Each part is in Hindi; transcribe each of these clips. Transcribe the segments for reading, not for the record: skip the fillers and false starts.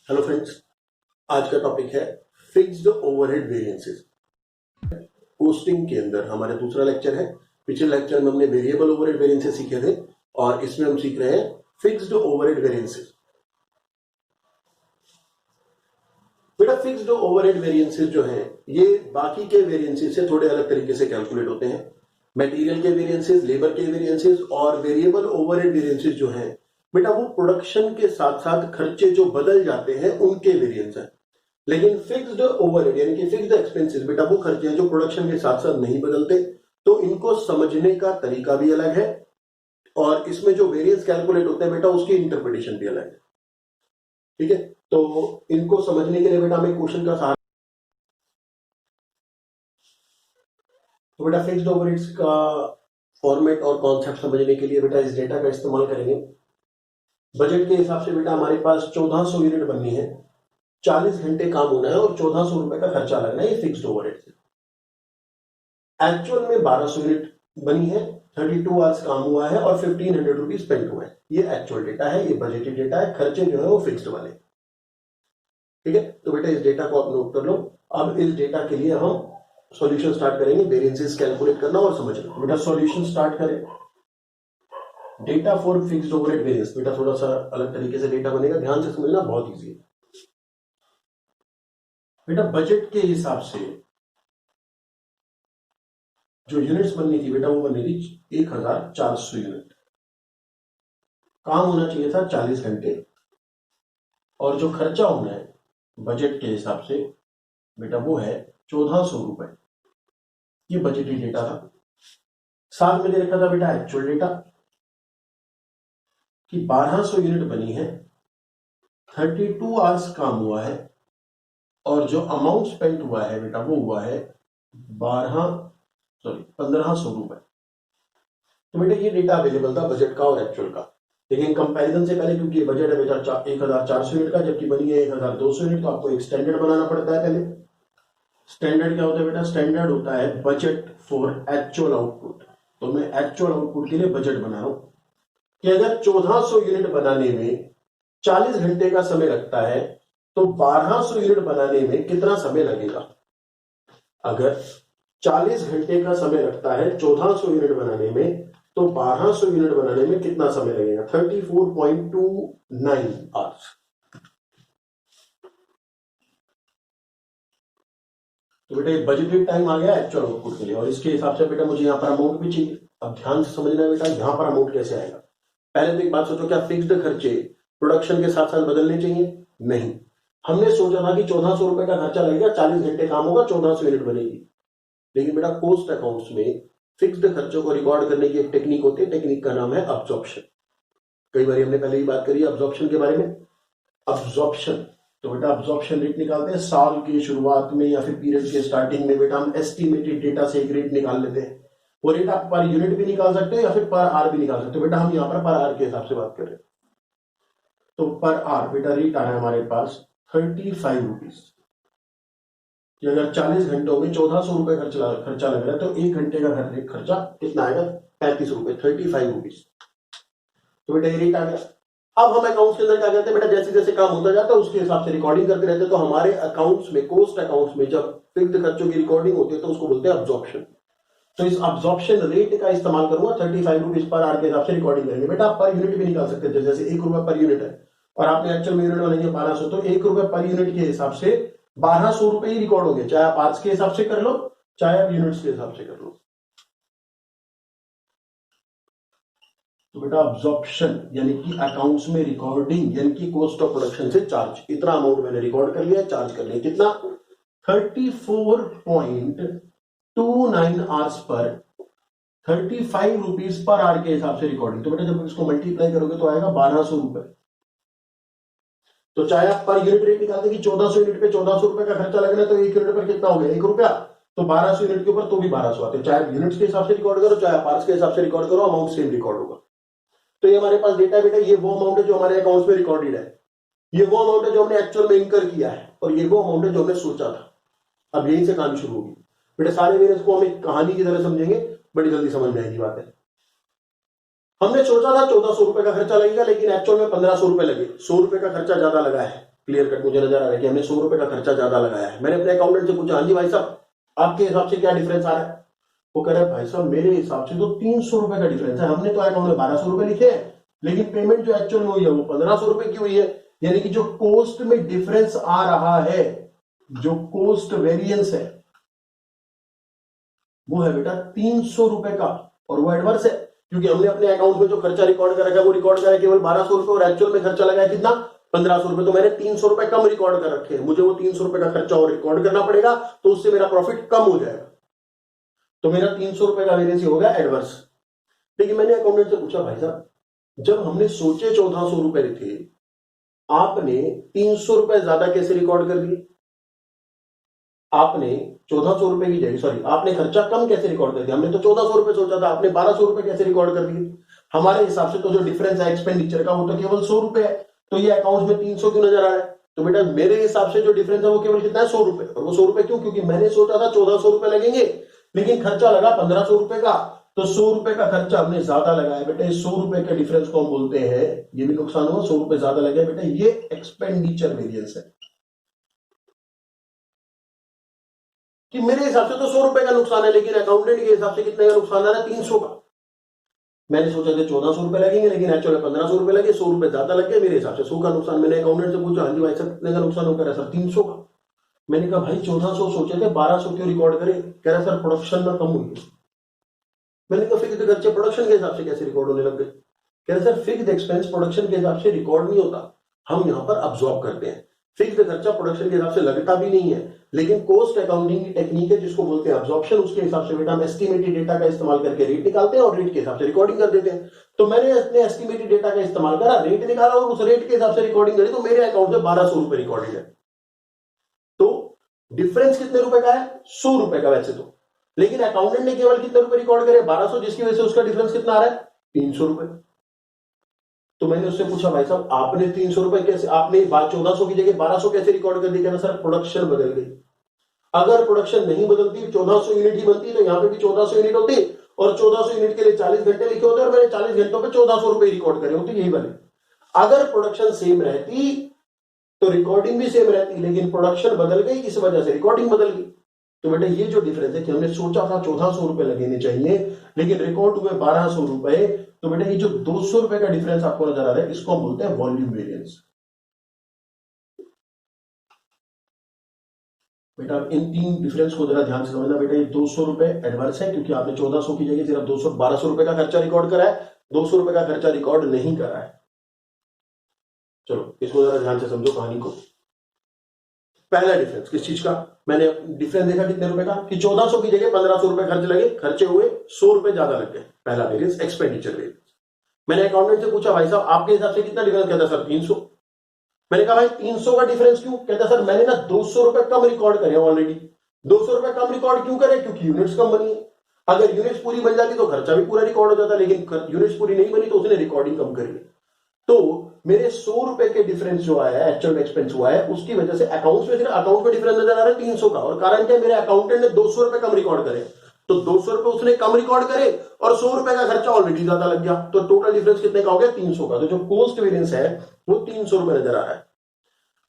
हेलो फ्रेंड्स, आज का टॉपिक है फिक्स्ड ओवरहेड वेरिएंसेस। कोस्टिंग के अंदर हमारा दूसरा लेक्चर है। पिछले लेक्चर में हमने वेरिएबल ओवरहेड वेरिएंसेस सीखे थे और इसमें हम सीख रहे हैं फिक्स्ड ओवरहेड वेरिएंसेस। बेटा, फिक्स्ड ओवरहेड वेरिएंसेस जो है ये बाकी के वेरिएंसेस से थोड़े अलग तरीके से कैलकुलेट होते हैं। मटेरियल के वेरिएंसेस, लेबर के वेरिएंसेस और वेरिएबल ओवरहेड वेरिएंसेस जो है बेटा वो प्रोडक्शन के साथ साथ खर्चे जो बदल जाते हैं उनके वेरिएंस है। लेकिन फिक्स्ड ओवरहेड यानी कि फिक्स्ड एक्सपेंसेस बेटा वो खर्चे हैं जो प्रोडक्शन के साथ साथ नहीं बदलते, तो इनको समझने का तरीका भी अलग है और इसमें जो वेरिएंस कैलकुलेट होते हैं बेटा उसकी इंटरप्रिटेशन भी अलग है। ठीक है, तो इनको समझने के लिए बेटा हमें क्वेश्चन का सहारा। तो बेटा फिक्स्ड ओवरहेड्स का फॉर्मेट और कॉन्सेप्ट समझने के लिए बेटा इस डेटा का इस्तेमाल करेंगे। बजट के हिसाब से बेटा हमारे पास 1400 यूनिट बननी है, 40 घंटे काम होना है और 1400 रुपए का खर्चा लगना है। ये फिक्स्ड ओवरहेड से एक्चुअल में 1200 यूनिट बनी है, 32 आवर्स काम हुआ है और 1500 रुपीज स्पेंड हुआ है। ये एक्चुअल डेटा है, ये बजटेड डेटा है। खर्चे जो है वो फिक्स्ड वाले। ठीक है, तो बेटा इस डेटा को आप नोट कर लो। अब इस डेटा के लिए हम सॉल्यूशन स्टार्ट करेंगे, वेरिएंसेस कैलकुलेट करना और समझना। तो बेटा सॉल्यूशन स्टार्ट करें। Data for fixed overhead variance, बेटा थोड़ा सा अलग तरीके से डेटा बनेगा, ध्यान से समझना, बहुत इजी है। बेटा बजट के हिसाब से जो यूनिट्स बननी थी बेटा वो बननी थी 1400 यूनिट। काम होना चाहिए था 40 घंटे और जो खर्चा होना है बजट के हिसाब से बेटा वो है 1400 रुपए। ये बजटेड डेटा था। साथ में दे रखा था बेटा एक्चुअल डेटा कि 1200 यूनिट बनी है, 32 आवर्स काम हुआ है और जो अमाउंट स्पेंड हुआ है बेटा वो हुआ है 1500 रुपए। तो बेटा ये डेटा अवेलेबल था बजट का और एक्चुअल का। लेकिन कंपैरिजन से पहले, क्योंकि बजट है बेटा 1400 यूनिट का जबकि बनी है 1200 यूनिट, तो आपको एक स्टैंडर्ड बनाना पड़ता है। पहले स्टैंडर्ड क्या होता है बेटा? स्टैंडर्ड होता है बजट फॉर एक्चुअल आउटपुट। तो मैं एक्चुअल आउटपुट के लिए बजट बना रहा हूं कि अगर 1400 यूनिट बनाने में 40 घंटे का समय लगता है तो 1200 यूनिट बनाने में कितना समय लगेगा। अगर 40 घंटे का समय लगता है 1400 यूनिट बनाने में तो 1200 यूनिट बनाने में कितना समय लगेगा? 34.29 आवर्स। तो बेटा बजटेड टाइम आ गया एक्चुअल आउटपुट के लिए और इसके हिसाब से बेटा मुझे यहां पर अमाउंट भी चाहिए। अब ध्यान से समझना है बेटा, यहां पर अमाउंट कैसे आएगा। पहले तो एक बात सोचो, क्या फिक्स्ड खर्चे प्रोडक्शन के साथ साथ बदलने चाहिए? नहीं। हमने सोचा था कि 1400 रुपए का खर्चा लगेगा, 40 घंटे काम होगा, 1400 यूनिट बनेगी। लेकिन बेटा कॉस्ट अकाउंट्स में फिक्स्ड खर्चों को रिकॉर्ड करने की एक टेक्निक होती है, टेक्निक का नाम है अब्जॉर्प्शन। कई बार हमने पहले ही बात करी अब्जॉर्प्शन के बारे में। अब्जॉर्प्शन, तो बेटा अब्जॉर्प्शन रेट निकालते हैं साल की शुरुआत में या फिर पीरियड के स्टार्टिंग में। बेटा हम एस्टिमेटेड डेटा से एक रेट निकाल लेते हैं। वो रेट आप पर यूनिट भी निकाल सकते हैं या फिर पर आर भी निकाल सकते हो। बेटा हम यहाँ पर आर के हिसाब से बात कर रहे हैं। तो पर आर बेटा रेट आ रहा है हमारे पास 35 रुपीज। कि अगर 40 घंटों में 1400 रुपए खर्चा लग रहा है तो एक घंटे का खर्चा कितना आएगा? 35 रुपए, 35 रुपीज। तो बेटा ये रेट आ गया। अब हम अकाउंट्स के अंदर क्या करते हैं बेटा, जैसे जैसे काम होता जाता है उसके हिसाब से रिकॉर्डिंग करते रहते हैं। तो हमारे अकाउंट्स में, कॉस्ट अकाउंट्स में जब फिक्स्ड खर्चों की रिकॉर्डिंग होती है तो उसको बोलते हैं अब्जॉर्प्शन। तो इस अब्जॉर्प्शन रेट का इस्तेमाल करूंगा, 35 रुपीज पर आर के हिसाब से रिकॉर्डिंग करेंगे। बेटा आप पर यूनिट भी निकाल सकते हैं, जैसे 1 रुपए पर यूनिट है और आपने एक्चुअल में यूनिट बनाएंगे 1200, तो 1 रुपए पर यूनिट के हिसाब से 1200 रुपए ही रिकॉर्ड होंगे, चाहे आप आर्स के हिसाब से कर लो चाहे आप यूनिट्स के हिसाब से कर लो। तो बेटा अब्जॉर्प्शन यानी कि अकाउंट्स में रिकॉर्डिंग यानी कि कॉस्ट ऑफ प्रोडक्शन से चार्ज, इतना अमाउंट मैंने रिकॉर्ड कर लिया, चार्ज कर लिया। कितना? 34.29 hours per 35 rupees per hour के हिसाब से रिकॉर्डिंग। तो बेटा जब इसको मल्टीप्लाई करोगे तो आएगा 1200 रुपए। तो चाहे आप पर यूनिट रेट निकालते कि 1400 यूनिट पे 1400 रुपए का खर्चा लगना है तो एक यूनिट पर कितना हो गया? 1 रुपया। तो 1200 यूनिट के ऊपर तो भी 1200 आते हैं। चाहे यूनिट्स के हिसाब से रिकॉर्ड करो चाहे पार्ट्स के हिसाब से रिकॉर्ड करो, अमाउंट सेम रिकॉर्ड होगा। तो ये हमारे पास डेटा बेटा, ये वो अमाउंट है जो हमारे अकाउंट्स में रिकॉर्डेड है, ये वो अमाउंट है जो हमने एक्चुअल में इनकर किया है और ये वो अमाउंट है जो हमने सोचा था। अब यहीं से कहानी शुरू होगी बेटा। सारे वेरिएंस को हम एक कहानी की तरह समझेंगे, बड़ी जल्दी समझ में आएगी बात है। हमने सोचा था 1400 रुपए का खर्चा लगेगा लेकिन एक्चुअल में 1500 रुपए लगे, 100 रुपए का खर्चा ज्यादा लगा है। क्लियर कट मुझे नजर आ रहा है कि हमने 100 रुपए का खर्चा ज्यादा लगाया है। मैंने अपने अकाउंटेंट से पूछा, हाँ जी भाई साहब आपके हिसाब से क्या डिफरेंस आ रहा है? वो कह रहा है भाई साहब मेरे हिसाब से तो 300 रुपए का डिफरेंस है, हमने तो अकाउंट में 1200 रुपए लिखे हैं लेकिन पेमेंट जो एक्चुअल में हुई है वो 1500 रुपए की हुई है। यानी कि जो कॉस्ट में डिफरेंस आ रहा है, जो कॉस्ट वेरिएंस है वो है बेटा 300 रुपए का, और वो एडवर्स है क्योंकि हमने अपने अकाउंट में जो खर्चा रिकॉर्ड कर रखा है वो रिकॉर्ड करा है केवल 1200 रुपए और एक्चुअल में खर्चा लगा है कितना 1500 रुपए। तो मैंने 300 रुपए कम रिकॉर्ड कर रखे हैं, मुझे वो 300 रुपए का खर्चा और रिकॉर्ड करना पड़ेगा तो उससे मेरा प्रॉफिट कम हो जाएगा। तो मेरा 300 रुपए का वेरिएंस हो गया एडवर्स। लेकिन मैंने अकाउंटेंट से पूछा, भाई साहब जब हमने सोचे 1400 रुपए थे आपने 300 रुपए ज्यादा कैसे रिकॉर्ड कर दिए? आपने 1400 रुपए की जगह सॉरी आपने खर्चा कम कैसे रिकॉर्ड कर दिया? हमने तो 1400 रुपए सोचा था, आपने 1200 रुपए कैसे रिकॉर्ड कर दिए? हमारे हिसाब से तो जो डिफरेंस है एक्सपेंडिचर का वो तो केवल 100 रुपए है, तो ये अकाउंट में 300 क्यों नजर आ रहा है? तो बेटा मेरे हिसाब से जो डिफरेंस है वो केवल कितना है 100 रुपए, और वो 100 रुपए क्यों? क्योंकि मैंने सोचा था 1400 रुपए लगेंगे लेकिन खर्चा लगा 1500 रुपए का, तो 100 रुपए का खर्चा हमने ज्यादा लगाया बेटा। 100 रुपए के डिफरेंस को हम बोलते हैं, ये भी नुकसान हुआ 100 रुपए ज्यादा लगे बेटा, ये एक्सपेंडिचर वेरिएंस है। कि मेरे हिसाब से तो 100 रुपए का नुकसान है लेकिन अकाउंटेंट के हिसाब से कितने का नुकसान आ रहा है? 300 का। मैंने सोचा था 1400 रुपए लगेंगे लेकिन एक्चुअली 1500 रुपए लगे, 100 रुपए ज्यादा लगे, मेरे हिसाब से 100 का नुकसान। मैंने अकाउंटेंट से पूछा, हाँ जी भाई साहब कितने का नुकसान होकर सर? 300 का। मैंने कहा भाई 1400 सोचे थे 1200 क्यों रिकॉर्ड करें? कह रहा सर प्रोडक्शन में कम हुई है। मैंने कहा फिक्स्ड खर्चे प्रोडक्शन के हिसाब से कैसे रिकॉर्ड होने लग गए? कह रहे सर फिक्स्ड एक्सपेंस प्रोडक्शन के हिसाब से रिकॉर्ड नहीं होता, हम यहां पर अब्सॉर्ब करते हैं। फिक्स्ड खर्चा प्रोडक्शन के हिसाब से लगता भी नहीं है लेकिन कॉस्ट अकाउंटिंग की टेक्निक है जिसको बोलते हैं अब्सॉर्प्शन, उसके हिसाब से बेटा हम एस्टिमेटेड डेटा का इस्तेमाल करके रेट निकालते हैं और रेट के हिसाब से रिकॉर्डिंग कर देते हैं। तो मैंने अपने एस्टिमेटेड डेटा का इस्तेमाल करा, रेट निकाला और उस रेट के हिसाब से रिकॉर्डिंग करी, तो मेरे अकाउंट में 1200 रुपए रिकॉर्डेड है। तो डिफरेंस कितने रुपए का है? 100 रुपए का वैसे तो, लेकिन अकाउंटेंट ने केवल कितने रुपए रिकॉर्ड करे? 1200, जिसकी वजह से उसका डिफरेंस कितना आ रहा है? 300 रुपए। तो मैंने उससे पूछा, भाई साहब आपने 300 रुपए कैसे, आपने 1400 की जगह 1200 कैसे रिकॉर्ड कर दी? कहना सर प्रोडक्शन बदल गई। अगर प्रोडक्शन नहीं बदलती 1400 यूनिट ही बनती तो यहां पे भी 1400 यूनिट होती और 1400 यूनिट के लिए 40 घंटे लिखे होते और मैंने 40 घंटों पे 1400 रुपए रिकॉर्ड करे होते, यही बने। अगर प्रोडक्शन सेम रहती तो रिकॉर्डिंग भी सेम रहती, लेकिन प्रोडक्शन बदल गई इस वजह से रिकॉर्डिंग बदल गई। तो बेटा ये जो डिफरेंस है कि हमने सोचा था 1400 रुपए लगने चाहिए लेकिन रिकॉर्ड हुए 1200 रुपए, तो बेटा ये जो 200 रुपए का डिफरेंस आपको नजर आ रहा है इसको हम बोलते हैं वॉल्यूम वेरिएंस। बेटा इन तीन डिफरेंस को जरा ध्यान से समझना। बेटा ये 200 रुपए एडवांस है क्योंकि आपने 1400 की जगह सिर्फ 1200 रुपए का खर्चा रिकॉर्ड करा है, 200 रुपए का खर्चा रिकॉर्ड नहीं करा है। चलो इसको जरा ध्यान से समझो कहानी को। पहला डिफरेंस किस चीज का? मैंने डिफरेंस देखा कितने रुपए का कि 1400 की जगह 1500 रुपए खर्च लगे, खर्चे हुए 100 रुपए ज्यादा लग गए। पहला वेरिएंस एक्सपेंडिचर वेरिएंस। मैंने अकाउंटेंट से पूछा, भाई साहब आपके हिसाब से कितना डिफरेंस? कहता सर 300। मैंने कहा भाई 300 का डिफरेंस क्यों? कहता सर मैंने ना 200 रुपए कम रिकॉर्ड करे ऑलरेडी। 200 रुपए कम रिकॉर्ड क्यों करे? क्योंकि यूनिट्स कम बनी है। अगर यूनिट्स पूरी बन जाती तो खर्चा भी पूरा रिकॉर्ड हो जाता, लेकिन यूनिट्स पूरी नहीं बनी तो उसने रिकॉर्डिंग कम करी। तो मेरे 100 रुपए के डिफरेंस जो आया है एक्चुअल एक्सपेंस हुआ है उसकी वजह से अकाउंट्स में, अकाउंट में डिफरेंस नजर आ रहा है 300 का, और कारण क्या? मेरे अकाउंटेंट ने 200 रुपए कम रिकॉर्ड करे, तो 200 रुपए उसने कम रिकॉर्ड करे और 100 रुपए का खर्चा ऑलरेडी ज्यादा लग गया, तो टोटल डिफरेंस कितने का हो गया? 300 का। तो जो कॉस्ट वेरिएंस है वो 300 रुपए नजर आ रहा है।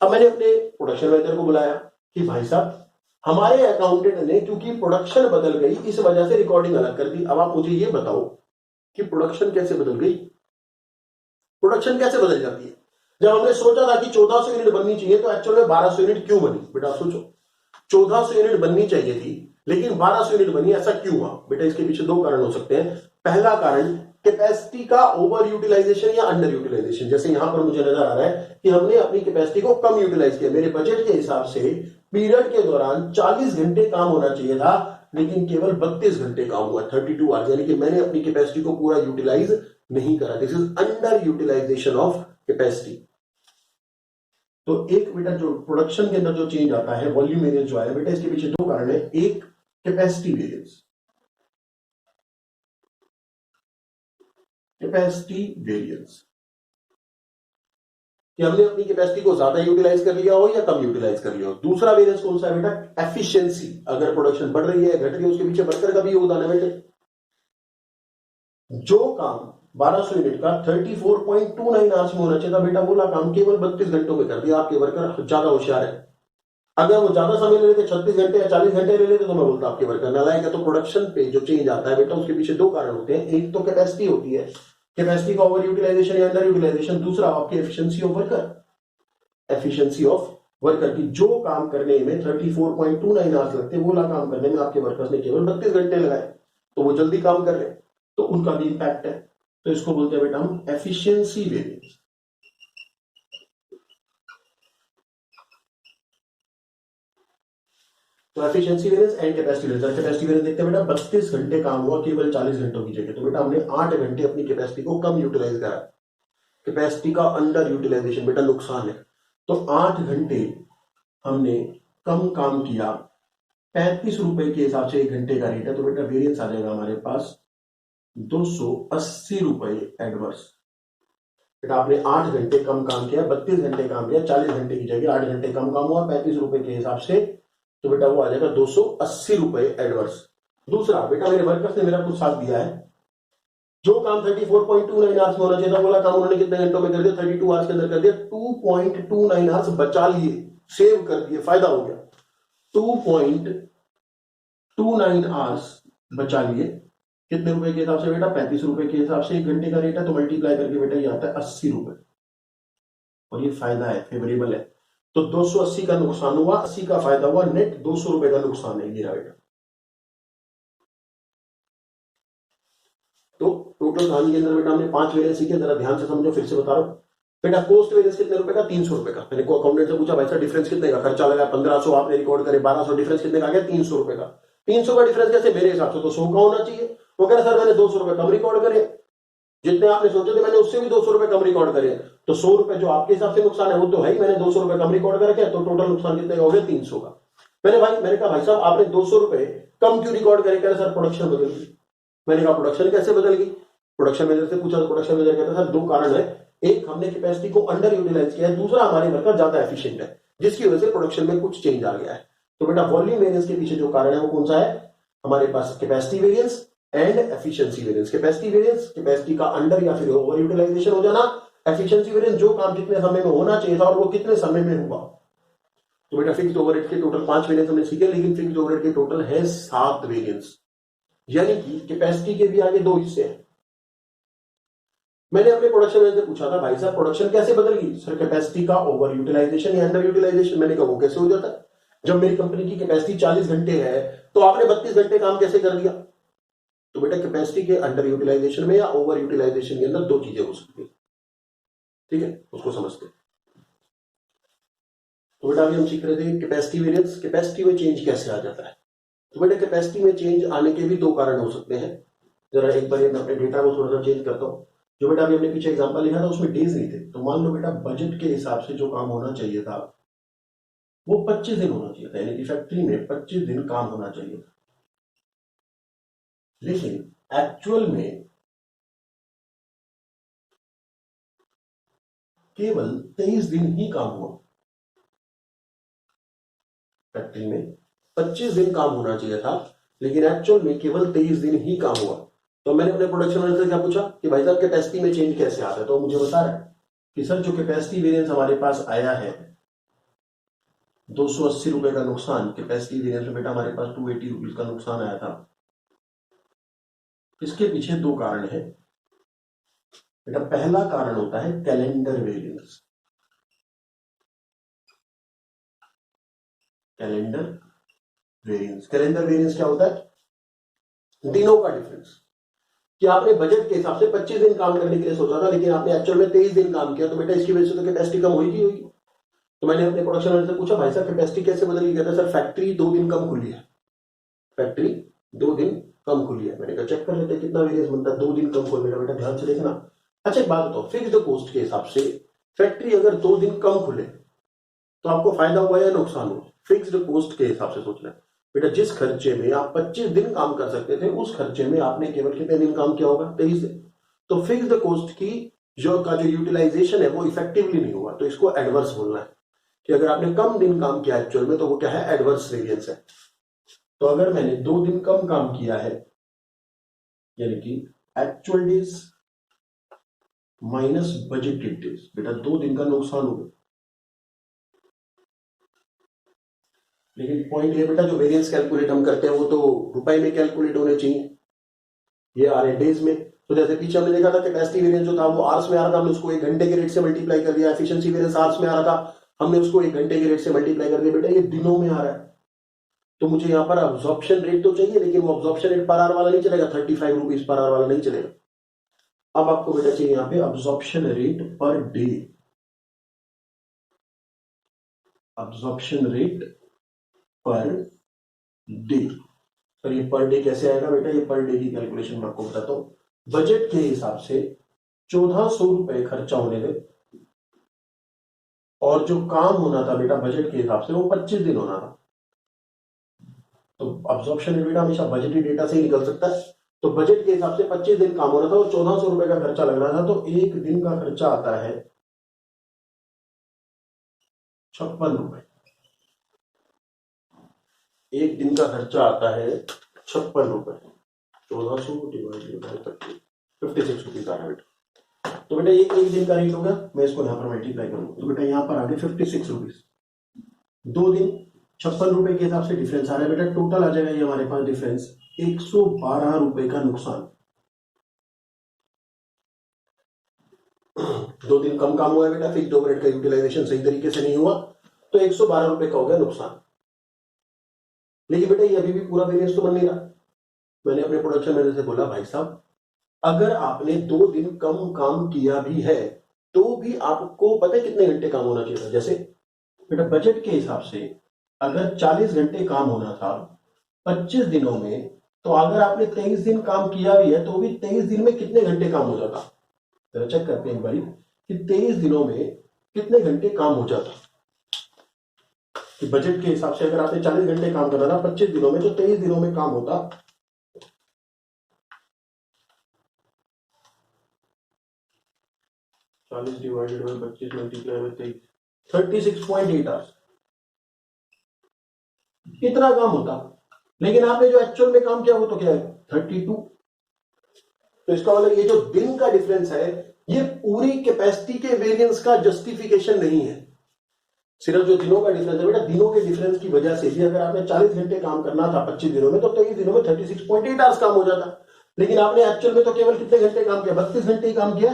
अब मैंने अपने प्रोडक्शन मैनेजर को बुलाया कि भाई साहब हमारे अकाउंटेंट ने क्योंकि प्रोडक्शन बदल गई इस वजह से रिकॉर्डिंग अलग कर दी। अब आप मुझे ये बताओ कि प्रोडक्शन कैसे बदल गई? प्रोडक्शन कैसे बदल जाती है? जब हमने सोचा था कि 1400 यूनिट बननी चाहिए तो एक्चुअल में 1200 यूनिट क्यों बनी? बेटा सोचो, 1400 यूनिट बननी चाहिए थी लेकिन 1200 यूनिट बनी, ऐसा क्यों हुआ? बेटा इसके पीछे दो कारण हो सकते हैं। पहला कारण कैपेसिटी का ओवर यूटिलाइजेशन या अंडर यूटिलाइजेशन। जैसे यहां पर मुझे नजर आ रहा है कि हमने अपनी कैपेसिटी को कम यूटिलाइज किया। मेरे बजट के हिसाब से पीरियड के दौरान 40 घंटे काम होना चाहिए था लेकिन केवल 32 घंटे काम हुआ, 32 आवर्स, यानी कि मैंने अपनी कैपेसिटी को पूरा यूटिलाइज नहीं करा। This is under utilisation of capacity. तो एक बेटा जो प्रोडक्शन के अंदर जो चेंज आता है वॉल्यूम वेरिएंस जो है बेटा, इसके पीछे दो कारण है। एक कैपेसिटी वेरिएंस, कैपेसिटी वेरिएंस कि हमने अपनी कैपेसिटी को ज्यादा यूटिलाइज कर लिया हो या कम यूटिलाइज कर लिया हो। दूसरा वेरिएंस कौन सा है बेटा? एफिशिएंसी। अगर प्रोडक्शन बढ़ रही है घट रही है उसके पीछे वर्कर का भी योगदान है बेटे। जो काम 1200 यूनिट का 34.29 आवर्स में होना चाहिए था, बेटा बोला काम केवल 32 घंटों में कर दिया। आपके वर्कर ज्यादा होशियार है। अगर वो ज्यादा समय ले लेते, 36 घंटे या 40 घंटे ले लेते, तो मैं बोलता आपके वर्कर नालायक है। तो प्रोडक्शन पे जो चेंज आता है बेटा, उसके पीछे दो कारण होते हैं। एक तो कैपेसिटी होती है, कैपेसिटी का ओवर यूटिलाइजेशन या अंडर यूटिलाइजेशन। दूसरा आपकी efficiency of worker, efficiency of worker की जो काम करने में 34.29 आवर्स लगते, वो काम करने में आपके वर्कर्स ने केवल 32 घंटे लगाए, तो वो जल्दी काम कर रहे हैं, तो उनका भी इंपैक्ट है। तो इसको बोलते हैं बेटा हम एफिशिएंसी वेरिएंस। तो efficiency variance and capacity variance. Capacity variance देखते हैं बेटा, 32 घंटे काम हुआ केवल 40 घंटों की जगह, तो बेटा हमने 8 घंटे अपनी कैपेसिटी को कम यूटिलाइज करा। कैपेसिटी का अंडर यूटिलाइजेशन बेटा नुकसान है। तो 8 घंटे हमने कम काम किया, 35 रुपए के हिसाब से 1 घंटे का रेट है, तो बेटा वेरिएंस आ जाएगा हमारे पास 280 रुपए एडवर्स। बेटा आपने 8 घंटे कम काम किया, 32 घंटे काम किया, 40 घंटे की जगह 8 घंटे कम काम हुआ 35 रुपए के हिसाब से, तो बेटा वो आ जाएगा 280 रुपए एडवर्स। दूसरा बेटा मेरे वर्कर्स ने मेरा कुछ साथ दिया है, जो काम 34.29 आवर्स में होना चाहिए था, बोला काम उन्होंने कितने घंटों में कर दिया, 32 आवर्स के अंदर कर दिया। 2.29 आवर्स बचा लिए, सेव कर दिए, फायदा हो गया। 2.29 आवर्स बचा लिए, कितने रुपए के हिसाब से बेटा, 35 रुपए के हिसाब से 1 घंटे का रेट है, तो मल्टीप्लाई करके बेटा ये आता है 80 रुपए, और ये फायदा है, फेवरेबल है। तो 280 का नुकसान हुआ, 80 का फायदा हुआ, नेट 200 रुपए का नुकसान है मेरा बेटा। तो टोटल कहानी के अंदर बेटा हमने 5 वेरिएंस सीखे, जरा ध्यान से समझो, फिर से बता रहा हूं बेटा। कॉस्ट वेरिएंस कितने रुपए का, 300 रुपए का। मैंने को अकाउंटेंट से पूछा भाई साहब डिफरेंस कितने का, खर्चा लगा 1500, आपने रिकॉर्ड करे 1200, डिफरेंस कितने का आ गया, 300 रुपए का। 300 का डिफरेंस कैसे, मेरे हिसाब से तो 100 का होना चाहिए। वो कह रहा सर मैंने 200 रुपए कम रिकॉर्ड करे, जितने आपने सोचे थे मैंने उससे भी 200 रुपए कम रिकॉर्ड करे, तो 100 रुपए जो आपके हिसाब से नुकसान है वो तो है ही, मैंने 200 रुपए कम रिकॉर्ड करके, तो टोटल नुकसान कितने का हो गया, 300 का। मैंने कहा भाई साहब आपने 200 रुपए कम क्यों रिकॉर्ड करे, कह रहे सर प्रोडक्शन बदल गई। मैंने कहा प्रोडक्शन कैसे बदल गई, प्रोडक्शन मैनेजर से पूछा, तो प्रोडक्शन मैनेजर कहता सर 2 कारण है, एक हमने कैपेसिटी को अंडर यूटिलाइज किया है, दूसरा हमारे वर्कर ज्यादा एफिशिएंट है, जिसकी वजह से प्रोडक्शन में कुछ चेंज आ गया है। तो बेटा वॉल्यूम वेरिएंस के पीछे जो कारण है वो कौन सा है, हमारे पास capacity variance and efficiency variance. Capacity variance capacity का अंडर या फिर ओवर यूटिलाइजेशन हो जाना, एफिशिएंसी वेरिएंस जो काम जितने समय में होना चाहिए था और वो कितने समय में हुआ। तो बेटा फिक्स्ड ओवरहेड के टोटल 5 वेरिएंस हमने सीखे, लेकिन फिक्स्ड ओवरहेड के टोटल है 7 वेरिएंस, यानी कि कैपेसिटी के भी आगे 2 हिस्से हैं। मैंने अपने प्रोडक्शन मैनेजर से पूछा था भाई साहब प्रोडक्शन कैसे बदल गई, सर कैपेसिटी का ओवर यूटिलाइजेशन या अंडर यूटिलाइजेशन। मैंने कहा वो कैसे हो जाता है, जब मेरी कंपनी की कैपेसिटी 40 घंटे है तो आपने 32 घंटे काम कैसे कर दिया। तो बेटा कैपेसिटी के अंडर यूटिलाइजेशन में या ओवर यूटिलाइजेशन के अंदर 2 चीजें हो सकती है, ठीक है, उसको समझते हैं। तो बेटा अभी हम सीख रहे थे कैपेसिटी वेरिएंस, कैपेसिटी में चेंज कैसे आ जाता है। तो बेटा कैपेसिटी में चेंज आने के भी 2 कारण हो सकते हैं। जरा एक बार मैं अपने डेटा को थोड़ा सा चेंज करता हूं। जो बेटा अभी हमने पीछे एग्जांपल लिखा था उसमें डेज नहीं थे, तो मान लो बेटा बजट के हिसाब से जो काम होना चाहिए था वो 25 दिन होना चाहिए था, यानी कि फैक्ट्री में 25 दिन काम होना चाहिए था, लेकिन एक्चुअल में केवल 23 दिन ही काम हुआ। फैक्ट्री में 25 दिन काम होना चाहिए था, लेकिन एक्चुअल में केवल 23 दिन ही काम हुआ। तो मैंने अपने प्रोडक्शन मैनेजर से क्या पूछा कि भाई साहब कैपेसिटी में चेंज कैसे आता है, तो मुझे बता रहा है कि सर जो कैपेसिटी वेरिएंस हमारे पास आया है 280 रुपए का नुकसान, कैपेसिटी वेरिएंस में बेटा हमारे पास 280 रुपीज का नुकसान आया था। इसके पीछे 2 कारण है बेटा। पहला कारण होता है calendar variance. Calendar variance, calendar variance क्या होता है, दिनों का डिफरेंस, कि आपने बजट के हिसाब से 25 दिन काम करने के लिए सोचा था, लेकिन आपने एक्चुअल में 23 दिन काम किया, तो बेटा इसकी वजह से तो कैपेसिटी कम होगी होगी। तो मैंने अपने प्रोडक्शन मैनेजर से पूछा भाई साहब कैपेसिटी कैसे बदली, कहता सर फैक्ट्री 2 दिन कम खुली है, फैक्ट्री 2 दिन कम खुली है। मैंने कहा चेक कर लेते कितना वेरिएंस बनता है, 2 दिन कम खुल मेरा बेटा, ध्यान से देखना। अच्छा एक बात बताओ, फिक्स्ड कॉस्ट के हिसाब से फैक्ट्री अगर 2 दिन कम खुले तो आपको फायदा हुआ या नुकसान हुआ। फिक्स्ड कॉस्ट के हिसाब से सोचना है बेटा, जिस खर्चे में आप 25 दिन काम कर सकते थे उस खर्चे में आपने केवल कितने दिन काम किया होगा, 23 दिन। तो फिक्स्ड कॉस्ट की जो यूटिलाइजेशन है वो इफेक्टिवली नहीं हुआ, तो इसको एडवर्स बोलना है कि अगर आपने कम दिन काम किया एक्चुअल में तो वो क्या है, एडवर्स वेरिएंस है। तो अगर मैंने 2 दिन कम काम किया है, यानी कि actual days minus budgeted days. बेटा 2 दिन का नुकसान हो गया। लेकिन पॉइंट ये बेटा, जो वेरिएंस कैलकुलेट हम करते हैं वो तो रुपए में कैलकुलेट होने चाहिए, ये आ रहे डेज में। तो जैसे पीछे हमने देखा था कैपेसिटी वेरिएंस जो था वो आवर्स में आ रहा था, हमने उसको 1 घंटे के रेट से मल्टीप्लाई कर दिया। एफिशिएंसी वेरिएंस आवर्स में आ रहा था, हमने उसको 1 घंटे के रेट से मल्टीप्लाई कर दिया। बेटा ये दिनों में आ रहा है, तो मुझे यहाँ पर अब्जॉर्प्शन रेट तो चाहिए, लेकिन वो अब्जॉर्प्शन रेट पर आवर वाला नहीं चलेगा, 35 रुपीज पर आवर वाला नहीं चलेगा। अब आपको बेटा चाहिए यहाँ पे absorption rate per day, absorption rate per day. Sir ये पर डे कैसे आएगा बेटा? ये पर डे की कैलकुलेशन मैं आपको बताता हूं। बजट के हिसाब से 1400 रुपए खर्चा होने थे, और जो काम होना था बेटा बजट के हिसाब से वो 25 दिन होना था। तो अब्जॉर्प्शन रेट बेटा हमेशा बजटी डेटा से ही निकल सकता है। तो बजट के हिसाब से 25 दिन काम होना था और 1400 रुपए का खर्चा लग रहा था, तो एक दिन का खर्चा आता है 56 रुपए। एक दिन का खर्चा आता है 56 रुपए। 1400 डिवाइडेड बाय 56 रुपीज आ रहा है बेटा। तो बेटा ये एक दिन का रेट हो गया, मैं इसको यहाँ पर मल्टीप्लाई करूंगा, तो बेटा यहाँ पर आ गए 56 रुपीज। 2 दिन 56 रुपए के हिसाब से डिफरेंस आ रहा है बेटा। टोटल आ जाएगा ये हमारे पास डिफरेंस 112 रुपए का नुकसान। 2 दिन कम काम हुआ है बेटा, फिक्स्ड ओवरहेड का यूटिलाइजेशन सही तरीके से नहीं हुआ, तो 112 रुपए का हो गया नुकसान। लेकिन बेटा ये अभी भी पूरा वेरिएंस तो बन नहीं रहा। मैंने अपने प्रोडक्शन मैनेजर से बोला, भाई साहब अगर आपने 2 दिन कम काम किया भी है तो भी आपको पता है कितने घंटे काम होना चाहिए था। जैसे बेटा बजट के हिसाब से अगर 40 घंटे काम होना था 25 दिनों में, तो अगर आपने 23 दिन काम किया भी है तो भी 23 दिन में कितने घंटे काम हो जाता? जरा चेक करते हैं एक बारी कि 23 दिनों में कितने घंटे काम हो जाता। कि बजट के हिसाब से अगर आपने 40 घंटे काम करना था 25 दिनों में, तो 23 दिनों में काम होता 40 divided by 25 multiply by 23, 36.8 hours, इतना काम होता। लेकिन आपने जो एक्चुअल में काम किया वो तो क्या है 32। तो इसका मतलब ये जो दिन का डिफरेंस है ये पूरी कैपेसिटी के वेरिएंस का जस्टिफिकेशन नहीं है, सिर्फ जो दिनों का डिफरेंस है। बेटा दिनों के डिफरेंस की वजह से भी अगर आपने 40 घंटे काम करना था 25 दिनों में, तो 23 दिनों में 36.8 आवर्स काम हो जाता। लेकिन आपने एक्चुअल में तो केवल कितने घंटे काम किया? 32 घंटे ही काम किया,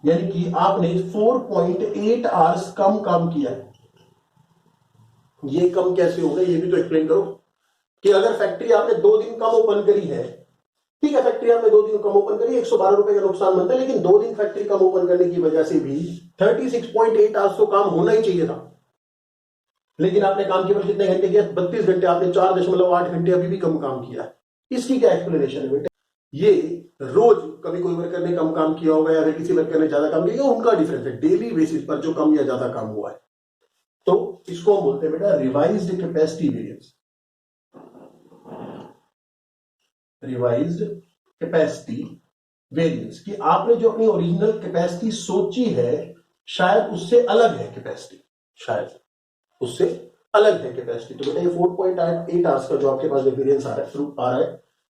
यानी कि आपने 4.8 आवर्स कम काम किया। ये कम कैसे हो गया ये भी तो एक्सप्लेन करो। कि अगर फैक्ट्री आपने 2 दिन कम ओपन करी है, ठीक है, फैक्ट्री आपने 2 दिन कम ओपन करी, 112 रुपए का नुकसान बनता है, लेकिन 2 दिन फैक्ट्री कम ओपन करने की वजह से भी 36.8 आवर्स तो काम होना ही चाहिए था। लेकिन आपने काम केवल कितने घंटे किया? 32 घंटे। आपने 4.8 घंटे अभी भी कम काम किया। इसकी क्या एक्सप्लेनेशन है बेटे? ये रोज कभी कोई वर्कर ने कम काम किया होगा या फिर किसी वर्कर ने ज्यादा काम किया, उनका डिफरेंस है डेली बेसिस पर जो कम या ज्यादा काम हुआ है। तो इसको हम बोलते हैं बेटा revised capacity variance. Revised capacity variance कि आपने जो अपनी ओरिजिनल कैपेसिटी सोची है शायद उससे अलग है कैपेसिटी, शायद उससे अलग है कैपेसिटी। तो बेटा ये 4.8 आवर्स का जो आपके पास वेरिएंस आ रहा है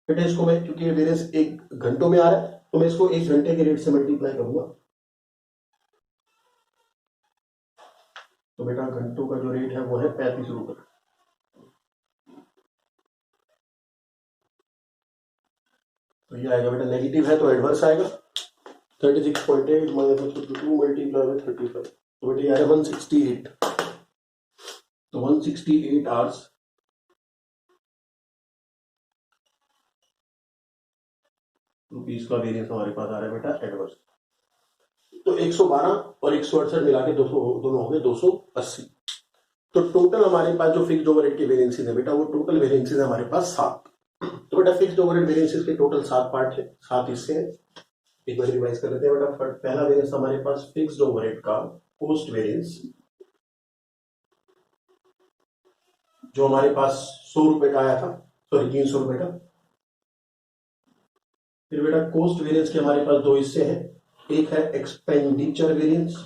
बेटा, इसको मैं क्योंकि वेरिएंस 1 घंटों में आ रहा है तो मैं इसको 1 घंटे के रेट से मल्टीप्लाई करूंगा। तो बेटा घंटों का जो रेट है वो है 35 रुपए। तो ये आएगा बेटा नेगेटिव है तो एडवर्स आएगा। 36.8 माइनस 52 मल्टीप्लाई बाय 35, तो बेटा ये आएगा 168। तो 168 आवर्स रुपीस का वेरिएंस हमारे पास आ रहा है बेटा एडवर्स। तो 112 और 168 मिला के 200 दोनों हो गए 280। तो टोटल हमारे पास जो फिक्स्ड ओवरहेड के वेरिएंसेस है बेटा, वो टोटल वेरिएंसेस हमारे पास 7। तो बेटा फिक्स्ड ओवरहेड वेरिएंसेस के टोटल 7 पार्ट है, 7 हिस्से हैं। एक बार रिवाइज कर लेते हैं बेटा। पहला वेरिएंस हमारे पास फिक्स्ड ओवरहेड का कॉस्ट वेरिएंस, जो हमारे पास 100 रुपए का आया था, सॉरी 300 रुपए का। फिर बेटा कॉस्ट वेरिएंस के हमारे पास 2 हिस्से हैं, एक है एक्सपेंडिचर वेरिएंस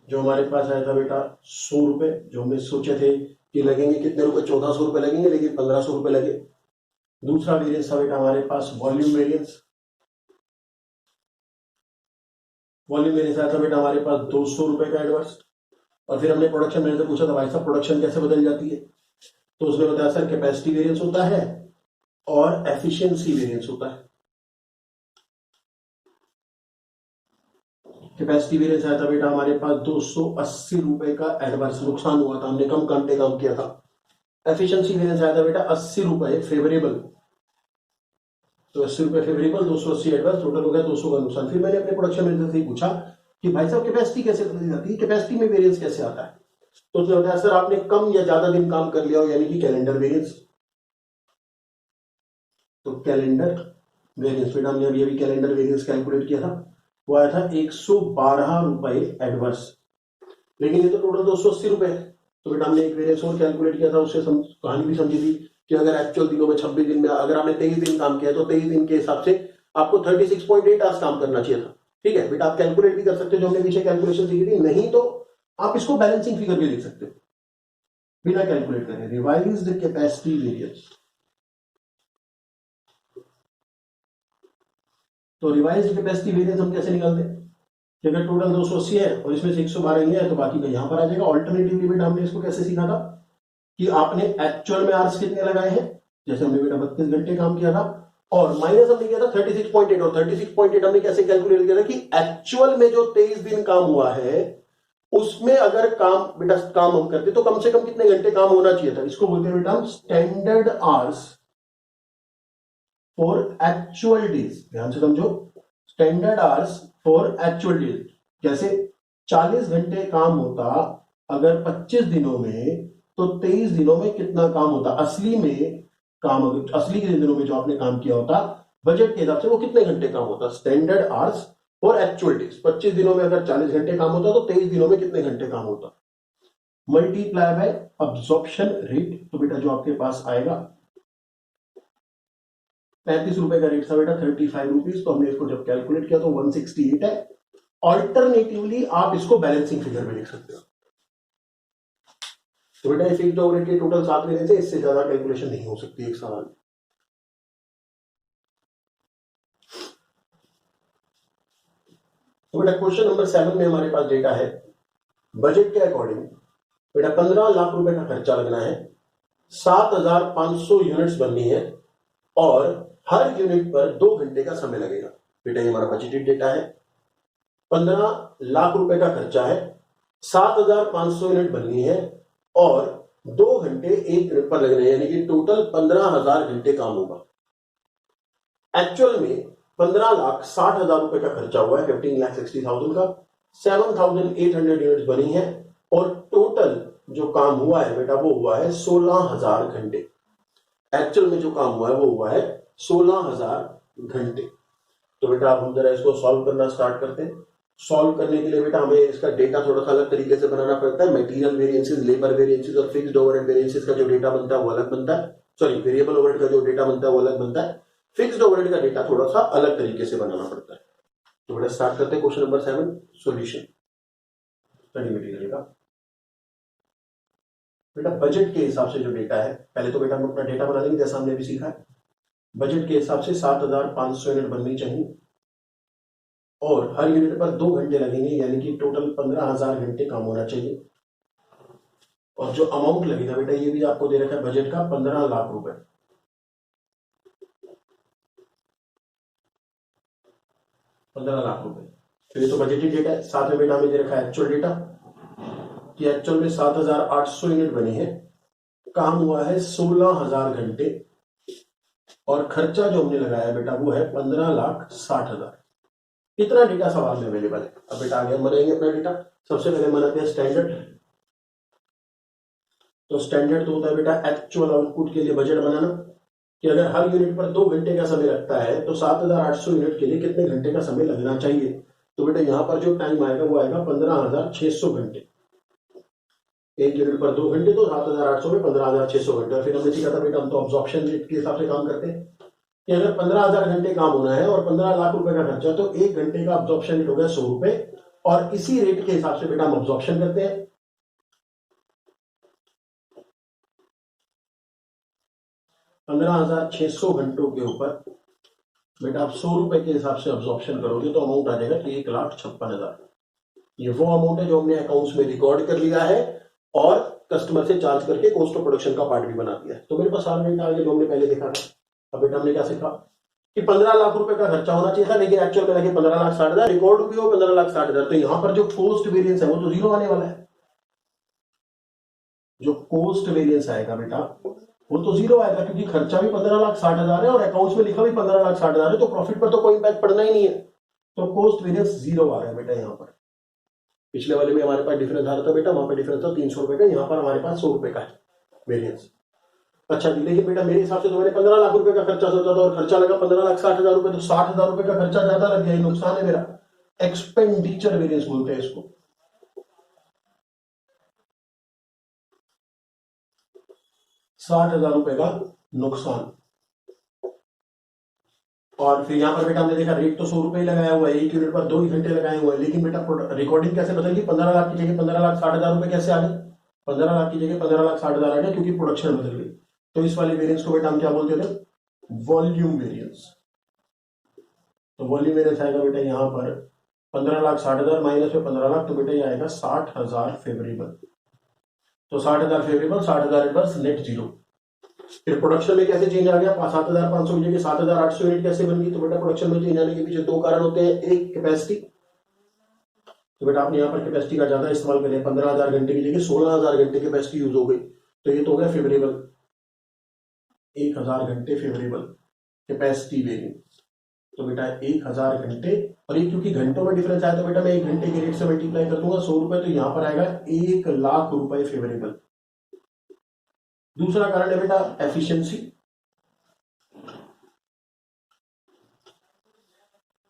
जो हमारे पास आया था बेटा 100 रुपए, जो हमने सोचे थे कि लगेंगे कितने रुपए, 1400 रुपए लगेंगे, लेकिन 1500 रुपए लगे। दूसरा वेरिएंस था बेटा हमारे पास वॉल्यूम वेरिएंस, वॉल्यूम वेरिएंस आया था बेटा हमारे पास 200 रुपए का एडवर्स। और फिर हमने प्रोडक्शन मैनेजर से पूछा था भाई साहब प्रोडक्शन कैसे बदल जाती है, तो उसने बताया सर कैपेसिटी वेरिएंस होता है और एफिशिएंसी वेरिएंस होता है। कैपेसिटी वेरिएंस आया था बेटा हमारे पास 280 रुपए का एडवर्स, नुकसान हुआ था, हमने कम घंटे काम किया था। एफिशिएंसी वेरिएंस आया था बेटा 80 रुपए फेवरेबल, तो 80 रुपए फेवरेबल, 280 एडवर्स, टोटल हो गया 200 का नुकसान। फिर मैंने अपने प्रोडक्शन मैनेजर से ही पूछा कि भाई साहब कैपेसिटी कैसे बदल जाती है, कैपेसिटी में वेरिएंस कैसे आता है, तो उसने बताया सर आपने कम या ज्यादा दिन काम कर लिया हो, यानी कि कैलेंडर वेरिएंस। तो कैलेंडर वेरिएंस बेटा हमने अभी कैलेंडर वेरिएंस कैलकुलेट किया था, वो आया था 112 रुपए एडवर्स, लेकिन ये तो टोटल 280 रुपए है। तो बेटा हमने एक वेरिएंस और कैलकुलेट किया था, उससे कहानी भी समझी थी कि अगर एक्चुअल दिनों में 26 दिन में अगर आपने 23 दिन काम किया तो 23 दिन के हिसाब से आपको 36.8 आवर्स काम करना चाहिए था। ठीक है बेटा, आप कैलकुलेट भी कर सकते हो जो हमने पीछे कैलकुलेशन सीखी थी, नहीं तो आप इसको बैलेंसिंग फिगर भी लिख सकते हो बिना कैलकुलेट करें। रिवाइज्ड कैपेसिटी वेरिएंस, तो रिवाइज्ड कैपेसिटी वेरिएंस हम कैसे निकालते हैं कि अगर टोटल 280 है और इसमें से 112 ये है तो बाकी का यहां पर आ जाएगा। ऑल्टरनेटिवली बेटा हमने इसको कैसे सीखा था कि आपने एक्चुअल में आवर्स कितने लगाए हैं, जैसे हमने बेटा 32 घंटे काम किया था, और माइनस हमने किया था 36.8, और 36.8 हमने कैसे कैलकुलेट किया था कि एक्चुअल में जो 23 दिन काम हुआ है उसमें अगर काम बेटा काम हम करते तो कम से कम कितने घंटे काम होना चाहिए था, इसको बोलते हैं बेटा हम standard hours for actual days. ध्यान से समझो, standard hours for actual days. जैसे 40 घंटे काम होता अगर 25 दिनों में, तो 23 दिनों में कितना काम होता असली में, काम असली के दिनों में जो आपने काम किया होता बजट के हिसाब से वो कितने घंटे काम होता। Standard hours for actual days, 25 दिनों में अगर 40 घंटे काम होता तो 23 दिनों में कितने घंटे काम होता, मल्टीप्लाई बाय अब्जॉर्प्शन रेट। तो बेटा जो आपके पास आएगा 35 रुपए का रेट था बेटा 35 रुपीज, तो हमने इसको जब कैलकुलेट किया तो 168 है। ऑल्टरनेटिवली आप इसको बैलेंसिंग फिगर में लिख सकते हो। तो बेटा फिक्स्ड ओवरहेड के टोटल 7 लेने से इससे ज्यादा कैलकुलेशन नहीं हो सकती एक सवाल। तो बेटा क्वेश्चन नंबर 7 में हमारे पास डेटा है बजट के अकॉर्डिंग बेटा 15 लाख रुपए का खर्चा लगना है, 7500 यूनिट्स बननी है और हर यूनिट पर 2 घंटे का समय लगेगा। बेटा ये हमारा बजटेड डेटा है, 15 लाख रुपए का खर्चा है, 7500 यूनिट बननी है और 2 घंटे एक यूनिट पर लगने हैं, यानी कि टोटल 15,000 घंटे काम होगा। एक्चुअल में 15,60,000 रुपए का खर्चा हुआ है, 15,60,000 का, 7,800 यूनिट बनी है और टोटल जो काम हुआ है बेटा वो हुआ है 16,000 घंटे। एक्चुअल में जो काम हुआ है वो हुआ है 16,000 घंटे। तो बेटा अब हम जरा इसको सॉल्व करना स्टार्ट करते हैं। सॉल्व करने के लिए बेटा हमें इसका डेटा थोड़ा सा अलग तरीके से बनाना पड़ता है। मटेरियल वेरिएंसेस, लेबर वेरिएंसेस और फिक्स्ड ओवरहेड वेरिएंसेस का जो डेटा बनता है वो अलग बनता है। सॉरी, वेरिएबल ओवरहेड का जो डेटा बनता है वो अलग बनता है। फिक्स्ड ओवरहेड का डेटा थोड़ा सा अलग तरीके से बनाना पड़ता है। तो बेटा स्टार्ट करते हैं question number 7, solution study material का। बेटा बजट के हिसाब से जो डेटा है, पहले तो बेटा हम अपना डेटा बना लेंगे जैसा हमने अभी सीखा है। बजट के हिसाब से 7,500 यूनिट बननी चाहिए और हर यूनिट पर 2 घंटे लगेंगे, यानी कि टोटल 15,000 घंटे काम होना चाहिए। और जो अमाउंट लगेगा बेटा ये भी आपको दे रखा है बजट का 15 लाख रुपए, 15 लाख रुपए। तो ये तो बजटेड डेटा है। साथ में बेटा हमें दे रखा है एक्चुअल डेटा कि एक्चुअल में 7,800 यूनिट बनी है, काम हुआ है 16,000 घंटे और खर्चा जो हमने लगाया बेटा वो है 15,60,000। इतना डेटा सवाल में अवेलेबल है। अब बेटा आगे हम बनाएंगे अपना डेटा। सबसे पहले बनाते हैं स्टैंडर्ड। तो स्टैंडर्ड तो होता है बेटा एक्चुअल आउटपुट के लिए बजट बनाना कि अगर हर यूनिट पर 2 घंटे का समय लगता है तो 7,800 यूनिट के लिए कितने घंटे का समय लगना चाहिए। तो बेटा यहां पर जो टाइम आएगा वो आएगा 15,600 घंटे। एक यूनिट पर 2 घंटे तो 7,800 में 15,600 घंटे। और फिर हमने सीखा था बेटा हम तो अब्जॉर्प्शन रेट के हिसाब से काम करते हैं कि अगर 15,000 घंटे काम होना है और 15 लाख रुपए का खर्चा, तो 1 घंटे का अब्जॉर्प्शन रेट हो गया 100 रुपए। और इसी रेट के हिसाब से बेटा हम अब्जॉर्प्शन करते हैं। 15,600 घंटों के ऊपर बेटा आप 100 रुपए के हिसाब से अब्जॉर्प्शन करोगे तो अमाउंट आ जाएगा 1,56,000। ये वो अमाउंट है जो हमने अकाउंट्स में रिकॉर्ड कर लिया है और कस्टमर से चार्ज करके कॉस्ट ऑफ प्रोडक्शन का पार्ट भी बना दिया है। तो मेरे पास आर्गुमेंट आ गया जो हमने पहले देखा था। अब बेटा हमने क्या सीखा कि 15 लाख रुपए का खर्चा होना चाहिए था, लेकिन एक्चुअल में लगे 15,60,000, रिकॉर्ड भी हो 15,60,000। तो यहां पर जो कॉस्ट वेरियंस है वो तो जीरो आने वाला है। जो कॉस्ट वेरियंस आएगा बेटा वो तो जीरो आएगा, क्योंकि खर्चा भी 15,60,000 है और अकाउंट्स में लिखा भी 15,60,000 है, तो प्रॉफिट पर तो कोई इंपैक्ट पड़ना ही नहीं है। तो कॉस्ट वेरियंस जीरो आ रहा है बेटा यहाँ पर। पिछले वाले में हमारे पास डिफरेंस आ रहा था बेटा, वहां पर डिफरेंस था 300 रुपए का, यहाँ पर हमारे पास 100 रुपए का है वेरियंस। अच्छा जी, लेकिन बेटा मेरे हिसाब से तो मैंने 15 लाख रुपए का खर्चा सोचा था और खर्चा लगा 15,60,000 रुपए, तो 60,000 रुपए का खर्चा ज्यादा लग गया, नुकसान है मेरा। एक्सपेंडिचर वेरियंस बोलते हैं इसको। 60,000 रुपए का नुकसान। और फिर यहाँ पर बेटा हमने देखा रेट तो 100 रुपए ही लगाया हुआ है, एक यूनिट पर 2 ही घंटे लगाए हुए हैं, लेकिन बेटा रिकॉर्डिंग कैसे बदल गई? 15 लाख की जगह 15,60,000 रुपए कैसे आ गए? 15 लाख की जगह 15,60,000 आ गए, क्योंकि प्रोडक्शन बदल गई। तो इस वाले वेरियंस को बेटा हम क्या बोलते थे? Volume variance. तो वॉल्यूम वेरियंस आएगा बेटा यहाँ पर 15,60,000 माइनस में 15 लाख, तो बेटा ये आएगा 60,000 फेवरेबल। तो 60,000 फेवरेबल, 60,000 एडवर्स, नेट जीरो। फिर प्रोडक्शन में कैसे चेंज आ गया? 7,500 की जगह 7,800 यूनिट कैसे बन गई? तो बेटा प्रोडक्शन में चेंज आने के पीछे दो कारण होते हैं, एक कैपेसिटी। तो बेटा आपने यहाँ पर कैपेसिटी का ज्यादा इस्तेमाल करें, 15,000 घंटे की जगह 16,000 घंटे कैपेसिटी यूज हो गई, तो ये तो हो गया फेवरेबल, 1,000 घंटे फेवरेबल कैपेसिटी वेरिएंस। तो बेटा 1,000 घंटे, और ये क्योंकि घंटों में डिफरेंस आया तो बेटा मैं 1 घंटे के रेट से मल्टीप्लाई कर दूंगा 100 रुपए, तो यहां पर आएगा 1,00,000 रुपए फेवरेबल। दूसरा कारण है बेटा एफिशिएंसी,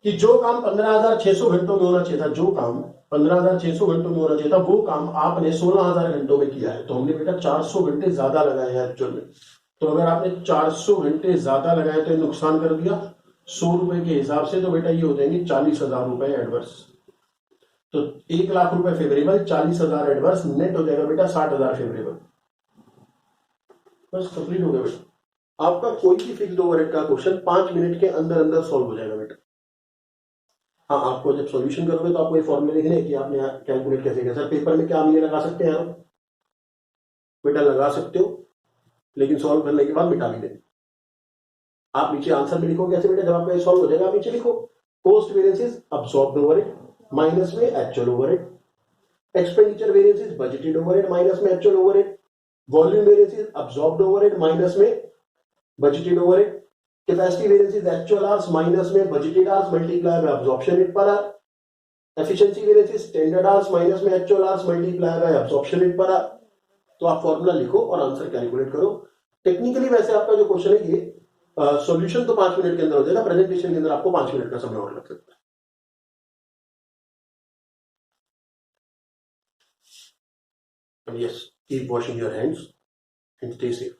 कि जो काम 15,600 घंटों में होना चाहिए था, जो काम 15,600 घंटों में होना चाहिए था, वो काम आपने 16,000 घंटों में किया है। तो हमने बेटा 400 घंटे ज्यादा लगाए हैं एक्चुअल में। तो अगर आपने 400 घंटे ज्यादा लगाए तो नुकसान कर दिया 100 रुपए के हिसाब से, तो बेटा ये हो जाएंगे 40,000 रुपए एडवर्स। तो 1,00,000 रुपए फेवरेबल, 40,000 एडवर्स, नेट हो जाएगा बेटा 60,000 फेवरेबल। बस कंप्लीट हो गया बेटा। आपका कोई भी फिक्स्ड ओवरहेड का क्वेश्चन 5 मिनट के अंदर अंदर सॉल्व हो जाएगा बेटा। हाँ, आपको जब सॉल्यूशन करोगे तो आपको ये फॉर्मूले लिखने कि आपने कैलकुलेट कैसे किया। सर पेपर में क्या हम ये लगा सकते हैं? आप बेटा लगा सकते हो, लेकिन सॉल्व करने के बाद मिटा भी दें। आप नीचे आंसर में लिखो कैसे बेटा, जब आपका ये सॉल्व हो जाएगा आप नीचे लिखो cost variance is absorbed overhead minus में actual overhead, expenditure variance is budgeted overhead minus में actual overhead, volume variance is absorbed overhead minus में budgeted overhead, capacity variance is actual hours minus में budgeted hours multiply by absorption rate per hour, efficiency variance is standard hours minus में actual hours multiply by absorption rate per hour. तो आप फॉर्मूला लिखो और आंसर कैलकुलेट करो। टेक्निकली वैसे आपका जो क्वेश्चन है ये सॉल्यूशन तो 5 मिनट के अंदर हो जाएगा, प्रेजेंटेशन के अंदर आपको 5 मिनट का समय और लग सकता है। Yes, keep washing your hands and stay safe.